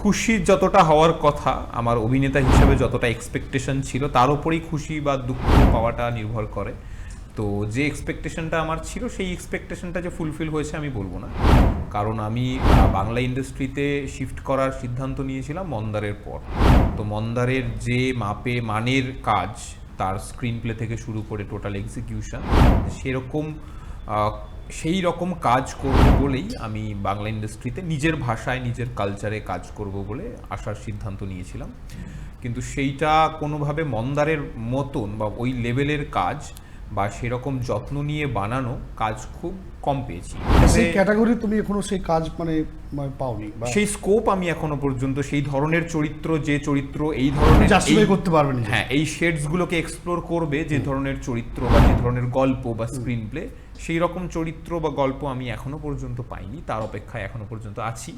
খুশি যতটা হওয়ার কথা, আমার অভিনেতা হিসেবে যতটা এক্সপেকটেশন ছিল, তার উপরেই খুশি বা দুঃখ পাওয়াটা নির্ভর করে। তো যে এক্সপেকটেশনটা আমার ছিল, সেই এক্সপেকটেশনটা যে ফুলফিল হয়েছে আমি বলবো না, কারণ আমি বাংলা ইন্ডাস্ট্রিতে শিফট করার সিদ্ধান্ত নিয়েছিলাম মন্দারের পর। তো মন্দারের যে মানের কাজ, তার স্ক্রিন প্লে থেকে শুরু করে টোটাল এক্সিকিউশন, সেরকম সেই রকম কাজ করব বলেই আমি বাংলা ইন্ডাস্ট্রিতে নিজের ভাষায় নিজের কালচারে কাজ করব বলে আসার সিদ্ধান্ত নিয়েছিলাম। কিন্তু সেইটা কোনোভাবে মন্দারের মতন বা ওই লেভেলের কাজ বা সেরকম যত্ন নিয়ে বানানো কাজ খুব কম পেয়েছি। সেই ক্যাটাগরি তুমি এখনো সেই কাজ মানে পাওনি, সেই স্কোপ আমি এখনো পর্যন্ত সেই ধরনের চরিত্র, যে চরিত্র এই ধরনের জাস্টিফাই করতে পারবে না, হ্যাঁ, এই শেডসগুলোকে এক্সপ্লোর করবে, যে ধরনের চরিত্র বা যে ধরনের গল্প বা স্ক্রিন প্লে, সেই রকম চরিত্র বা গল্প আমি এখনো পর্যন্ত পাইনি। তার অপেক্ষায় এখনো পর্যন্ত আছি।